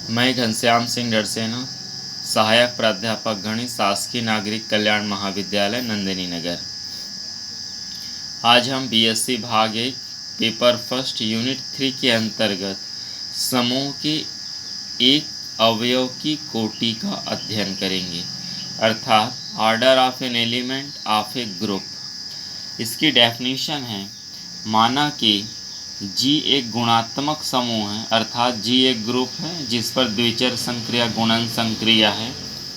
मैं घनश्याम सिंह डरसेना, सहायक प्राध्यापक गणित, शासकीय नागरिक कल्याण महाविद्यालय नंदिनी नगर। आज हम बीएससी भाग 1 पेपर फर्स्ट यूनिट 3 के अंतर्गत समूह के एक अवयव की कोटि का अध्ययन करेंगे, अर्थात order of an element of A group. इसकी डेफिनेशन है, माना कि G एक गुणात्मक समूह है, अर्थात G एक ग्रुप है जिस पर द्विचर संक्रिया गुणन संक्रिया है,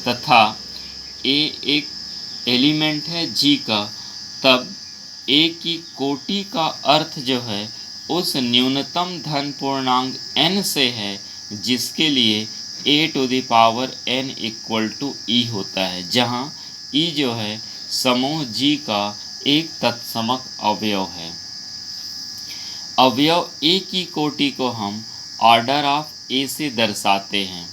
तथा A एक एलिमेंट है G का, तब A की कोटि का अर्थ जो है उस न्यूनतम धन पूर्णांक n से है जिसके लिए a to the power n equal to e होता है, जहाँ e जो है समूह G का एक तत्समक अवयव है। अवयव A की कोटि को हम ऑर्डर ऑफ A से दर्शाते हैं,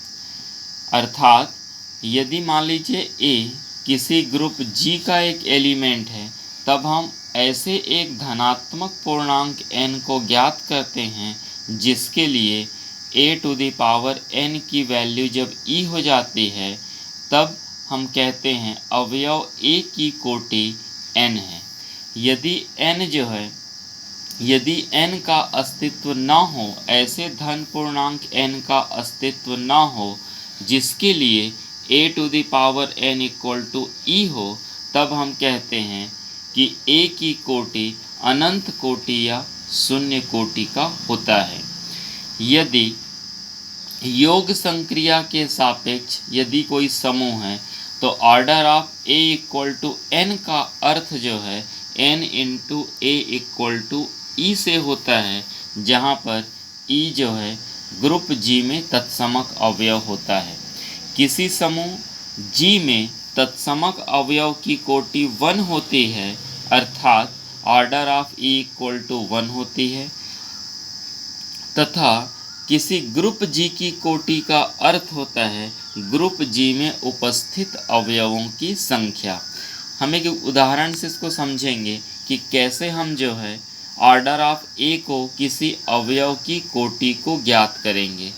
अर्थात यदि मान लीजिए A किसी ग्रुप G का एक एलिमेंट है, तब हम ऐसे एक धनात्मक पूर्णांक n को ज्ञात करते हैं जिसके लिए a to the power n की वैल्यू जब e हो जाती है, तब हम कहते हैं अवयव A की कोटि n है। यदि n का अस्तित्व न हो, ऐसे धन पूर्णांक n का अस्तित्व न हो जिसके लिए a to the power n equal to e हो, तब हम कहते हैं कि A की कोटि अनंत कोटि या शून्य कोटि का होता है। यदि योग संक्रिया के सापेक्ष यदि कोई समूह है, तो order of A equal to n का अर्थ जो है n into A equal to E से होता है, जहाँ पर E जो है ग्रुप G में तत्समक अवयव होता है। किसी समूह G में तत्समक अवयव की कोटि 1 होती है, अर्थात order of E equal to 1 होती है, तथा किसी ग्रुप G की कोटि का अर्थ होता है ग्रुप G में उपस्थित अवयवों की संख्या। हम एक उदाहरण से इसको समझेंगे कि कैसे हम जो है ऑर्डर ऑफ A को किसी अवयव की कोटि को ज्ञात करेंगे।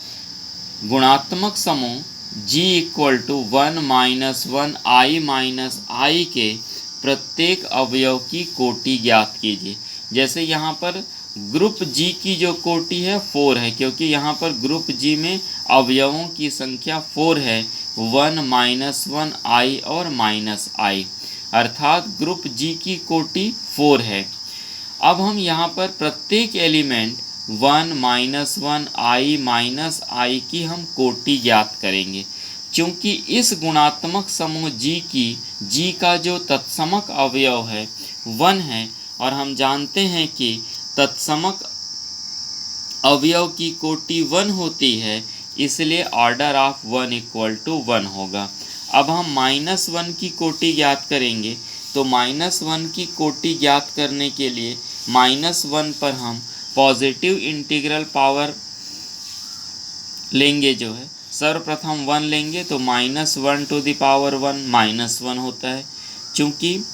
गुणात्मक समूह G equal to 1 minus 1 I minus I के प्रत्येक अवयव की कोटि ज्ञात कीजिए। जैसे यहाँ पर ग्रुप G की जो कोटि है 4 है, क्योंकि यहाँ पर ग्रुप G में अवयवों की संख्या 4 है, 1 माइनस 1 I और माइनस I, अर्थात ग्रुप G की कोटि 4 है। अब हम यहाँ पर प्रत्येक element 1 minus 1 I minus I की हम कोटि ज्ञात करेंगे। चूँकि इस गुणात्मक समूह G का जो तत्समक अवयव है 1 है, और हम जानते हैं कि तत्समक अवयव की कोटि 1 होती है, इसलिए ऑर्डर ऑफ 1 इक्वल टू 1 होगा। अब हम -1 की कोटि ज्ञात करेंगे, तो -1 की कोटि ज्ञात करने के लिए -1 पर हम पॉजिटिव इंटीग्रल पावर लेंगे, जो है सर्वप्रथम 1 लेंगे तो -1 टू द पावर 1 -1 होता है। चूँकि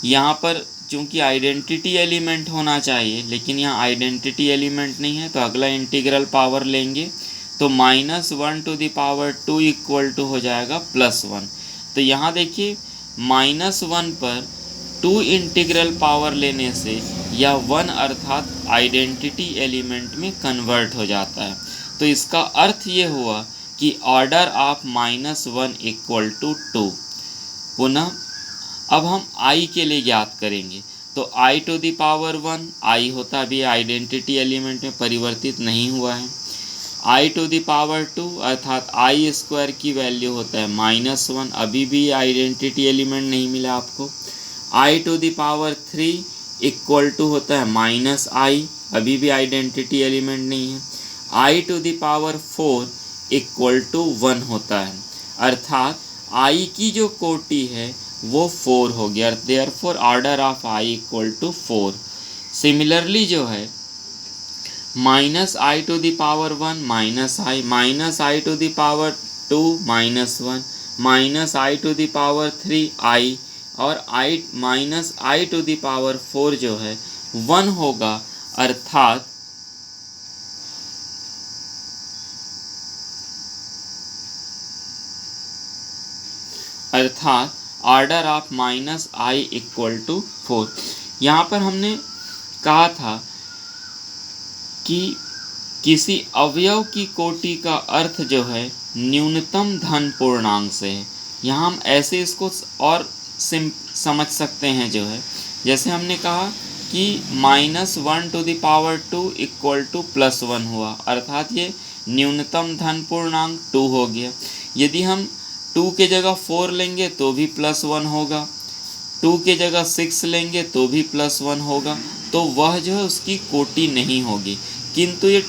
यहाँ पर आइडेंटिटी एलिमेंट होना चाहिए, लेकिन यहाँ आइडेंटिटी एलिमेंट नहीं है, तो अगला इंटीग्रल पावर लेंगे तो -1 to the power 2 equal to हो जाएगा +1। तो यहाँ देखिए -1 पर 2 इंटीग्रल पावर लेने से यह 1 अर्थात आइडेंटिटी एलिमेंट में कन्वर्ट हो जाता है। तो इसका अर्थ ये हुआ कि ऑर्डर ऑफ -1 इक्वल टू 2। पुनः अब हम I के लिए ज्ञात करेंगे, तो I to the power 1 I होता भी आइडेंटिटी एलिमेंट में परिवर्तित नहीं हुआ है। I टू द पावर 2 अर्थात I स्क्वायर की वैल्यू होता है -1, अभी भी आइडेंटिटी एलिमेंट नहीं मिला आपको। I to the power 3 equal to होता है -I, अभी भी आइडेंटिटी एलिमेंट नहीं है। I to the power 4 equal to 1 होता है, अर्थात I की जो कोटि है वो 4 हो गया, therefore order of I equal to 4। Similarly जो है -I to the power 1 -I to the power 2 -1 -I to the power 3 I, और I टू द पावर 4 जो है 1 होगा, अर्थात अर्थात order of minus I equal to 4। यहाँ पर हमने कहा था कि किसी अवयव की कोटि का अर्थ जो है न्यूनतम धन पूर्णांक से है। यहाँ हम ऐसे इसको और समझ सकते हैं जो है, जैसे हमने कहा कि -1⁻² इक्वल टू +1 हुआ, अर्थात ये न्यूनतम धन पूर्णांक 2 हो गया। यदि हम 2 के जगह 4 लेंगे तो भी +1 होगा, 2 के जगह 6 लेंगे तो भी +1 होगा, तो वह जो है उसकी कोटि नहीं होगी। किंतु ये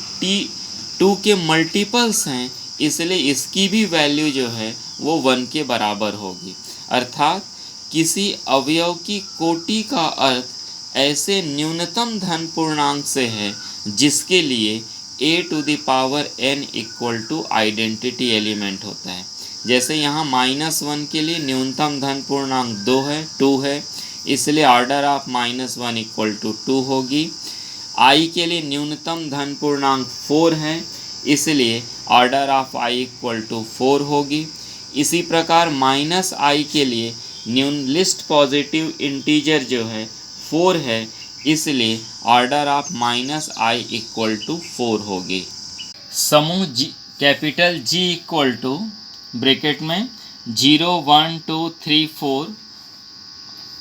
2 के मल्टीपल्स हैं, इसलिए इसकी भी वैल्यू जो है वो 1 के बराबर होगी। अर्थात किसी अवयव की कोटि का अर्थ ऐसे न्यूनतम धन पूर्णांक से है जिसके लिए a⁴n equal to identity element होता है। जैसे यहाँ -1 के लिए न्यूनतम धन पूर्णांक 2 है, इसलिए ऑर्डर ऑफ -1 इक्वल टू 2 होगी। i के लिए न्यूनतम धन पूर्णांक 4 है, इसलिए order of i equal to 4 होगी। इसी प्रकार -i के लिए लिस्ट पॉजिटिव इंटीजर जो है 4 है, इसलिए order of -i equal to 4 होगी। समूह capital G equal to bracket में 0 1 2 3 4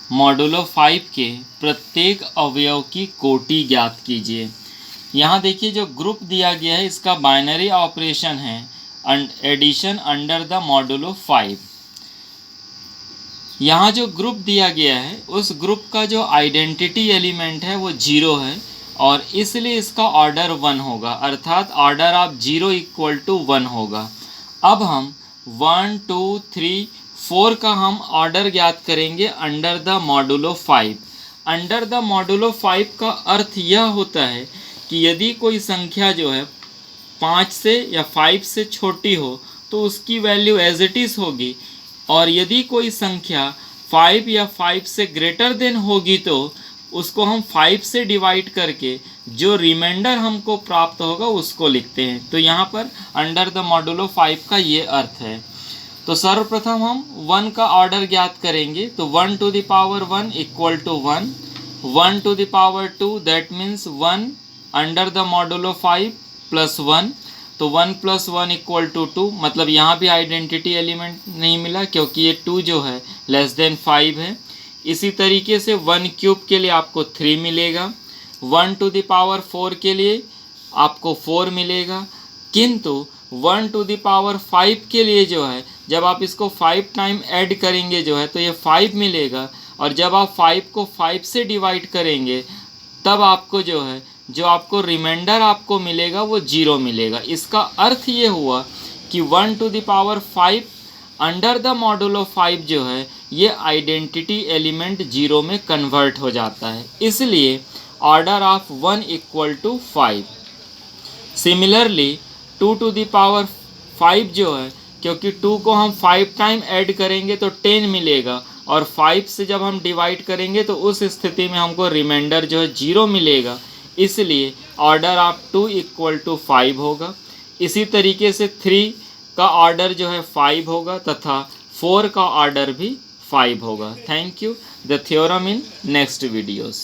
मॉडुलो 5 के प्रत्येक अवयव की कोटि ज्ञात कीजिए। यहाँ देखिए जो ग्रुप दिया गया है इसका बाइनरी ऑपरेशन है एडिशन अंडर द मॉडुलो 5। यहाँ जो ग्रुप दिया गया है उस ग्रुप का जो आइडेंटिटी एलिमेंट है वो 0 है और इसलिए इसका ऑर्डर 1 होगा, अर्थात ऑर्डर ऑफ 0 इक्वल टू 1 होगा। अब हम 1 2 3 4 का हम ऑर्डर ज्ञात करेंगे under the modulo 5। Under the modulo 5 का अर्थ यह होता है कि यदि कोई संख्या जो है 5 से या 5 से छोटी हो तो उसकी वैल्यू एज इट इज़ होगी, और यदि कोई संख्या 5 या 5 से ग्रेटर देन होगी तो उसको हम 5 से डिवाइड करके जो रिमाइंडर हमको प्राप्त होगा उसको लिखते हैं। तो यहाँ पर अंडर द मॉडुलो 5 का ये अर्थ है। तो सर्वप्रथम हम 1 का ऑर्डर ज्ञात करेंगे, तो 1 to the power 1 equal to 1, 1 to the power 2 that means 1 under the modulo 5 plus 1, तो 1 + 1 इक्वल टू 2, मतलब यहाँ भी आइडेंटिटी एलिमेंट नहीं मिला क्योंकि ये 2 जो है <5 है। इसी तरीके से 1³ के लिए आपको 3 मिलेगा, 1 to the power 4 के लिए आपको 4 मिलेगा, किंतु 1 to the power 5 के लिए जो है जब आप इसको 5 टाइम ऐड करेंगे जो है तो ये 5 मिलेगा, और जब आप 5 को 5 से डिवाइड करेंगे तब आपको जो है जो आपको रिमाइंडर आपको मिलेगा वो 0 मिलेगा। इसका अर्थ ये हुआ कि 1 to the power 5 under the modulo 5 जो है ये आइडेंटिटी एलिमेंट 0 में कन्वर्ट हो जाता है, इसलिए order of 1 equal to 5। Similarly 2 to the power 5 जो है, क्योंकि 2 को हम 5 टाइम ऐड करेंगे तो 10 मिलेगा, और 5 से जब हम डिवाइड करेंगे तो उस स्थिति में हमको रिमाइंडर जो है 0 मिलेगा, इसलिए ऑर्डर ऑफ 2 इक्वल टू 5 होगा। इसी तरीके से 3 का ऑर्डर जो है 5 होगा तथा 4 का ऑर्डर भी 5 होगा। Thank you. The theorem in next videos.